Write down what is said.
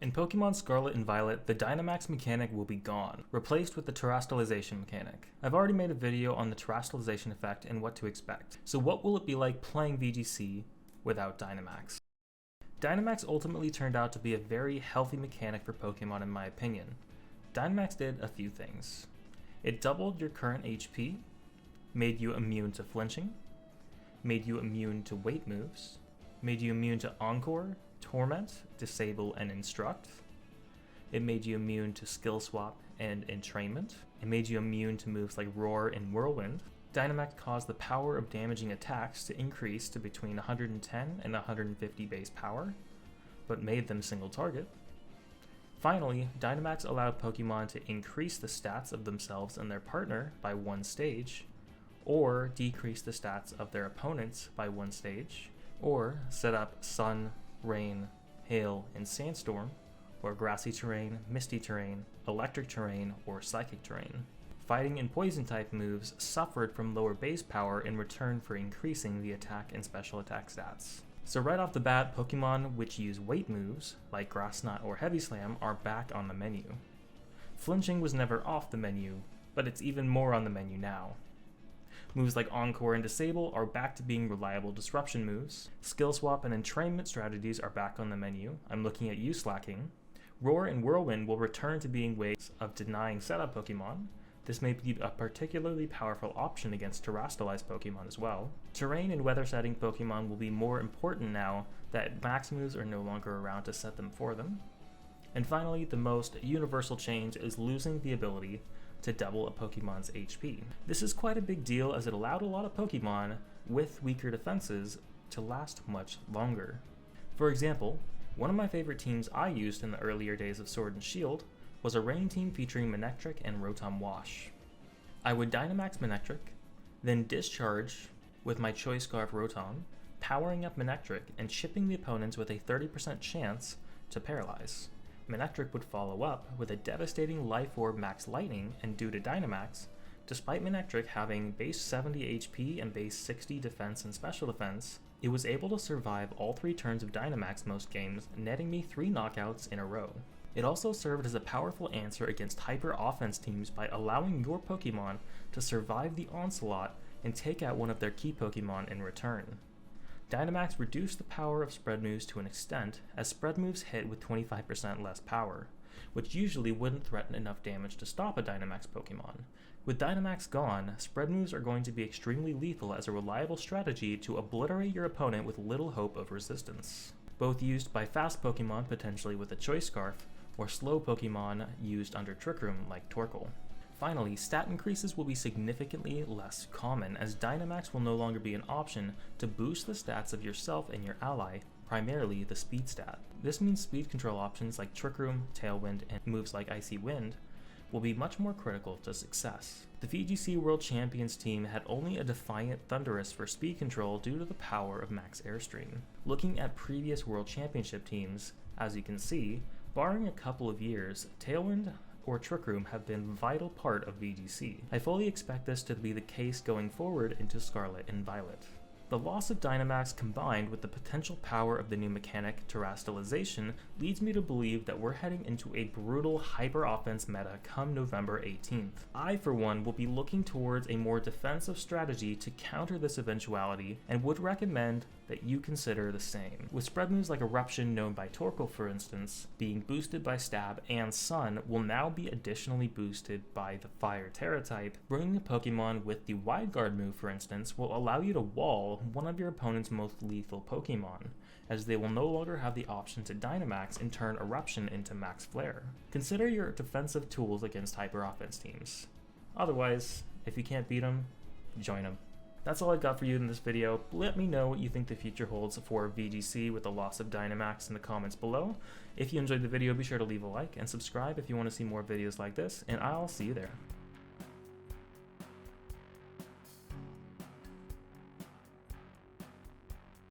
In Pokemon Scarlet and Violet, the Dynamax mechanic will be gone, replaced with the terrestrialization mechanic. I've already made a video on the terrestrialization effect and what to expect, so what will it be like playing VGC without Dynamax? Dynamax ultimately turned out to be a very healthy mechanic for Pokemon in my opinion. Dynamax did a few things. It doubled your current HP, made you immune to flinching, made you immune to weight moves, made you immune to Encore, Torment, Disable, and Instruct. It made you immune to Skill Swap and Entrainment. It made you immune to moves like Roar and Whirlwind. Dynamax caused the power of damaging attacks to increase to between 110 and 150 base power, but made them single target. Finally, Dynamax allowed Pokemon to increase the stats of themselves and their partner by one stage, or decrease the stats of their opponents by one stage, or set up Sun, Rain, Hail, and Sandstorm, or grassy terrain, misty terrain, electric terrain, or psychic terrain. Fighting and poison type moves suffered from lower base power in return for increasing the attack and special attack stats. So right off the bat, Pokemon which use weight moves, like Grass Knot or Heavy Slam, are back on the menu. Flinching was never off the menu, but it's even more on the menu now. Moves like Encore and Disable are back to being reliable disruption moves. Skill Swap and Entrainment strategies are back on the menu. I'm looking at you slacking. Roar and Whirlwind will return to being ways of denying setup Pokemon. This may be a particularly powerful option against terrestrialized Pokemon as well. Terrain and weather setting Pokemon will be more important now that max moves are no longer around to set them for them. And finally, the most universal change is losing the ability to double a Pokemon's HP. This is quite a big deal as it allowed a lot of Pokemon with weaker defenses to last much longer. For example, one of my favorite teams I used in the earlier days of Sword and Shield was a rain team featuring Manectric and Rotom Wash. I would Dynamax Manectric, then discharge with my Choice Scarf Rotom, powering up Manectric and chipping the opponents with a 30% chance to paralyze. Manectric would follow up with a devastating Life Orb Max Lightning, and due to Dynamax, despite Manectric having base 70 HP and base 60 defense and special defense, it was able to survive all 3 turns of Dynamax most games, netting me 3 knockouts in a row. It also served as a powerful answer against hyper offense teams by allowing your Pokemon to survive the onslaught and take out one of their key Pokemon in return. Dynamax reduced the power of spread moves to an extent, as spread moves hit with 25% less power, which usually wouldn't threaten enough damage to stop a Dynamax Pokemon. With Dynamax gone, spread moves are going to be extremely lethal as a reliable strategy to obliterate your opponent with little hope of resistance. Both used by fast Pokemon, potentially with a Choice Scarf, or slow Pokemon used under Trick Room like Torkoal. Finally, stat increases will be significantly less common, as Dynamax will no longer be an option to boost the stats of yourself and your ally, primarily the speed stat. This means speed control options like Trick Room, Tailwind, and moves like Icy Wind will be much more critical to success. The VGC World Champions team had only a Defiant Thundurus for speed control due to the power of Max Airstream. Looking at previous World Championship teams, as you can see, barring a couple of years, Tailwind or Trick Room have been a vital part of VGC. I fully expect this to be the case going forward into Scarlet and Violet. The loss of Dynamax combined with the potential power of the new mechanic terrestrialization leads me to believe that we're heading into a brutal hyper-offense meta come November 18th. I, for one, will be looking towards a more defensive strategy to counter this eventuality and would recommend that you consider the same. With spread moves like Eruption, known by Torkoal for instance, being boosted by Stab, and Sun will now be additionally boosted by the Fire Terra type, bringing a Pokemon with the Wide Guard move for instance will allow you to wall one of your opponent's most lethal Pokemon, as they will no longer have the option to Dynamax and turn Eruption into Max Flare. Consider your defensive tools against hyper offense teams. Otherwise, if you can't beat them, join them. That's all I've got for you in this video. Let me know what you think the future holds for VGC with the loss of Dynamax in the comments below. If you enjoyed the video, be sure to leave a like and subscribe if you want to see more videos like this, and I'll see you there.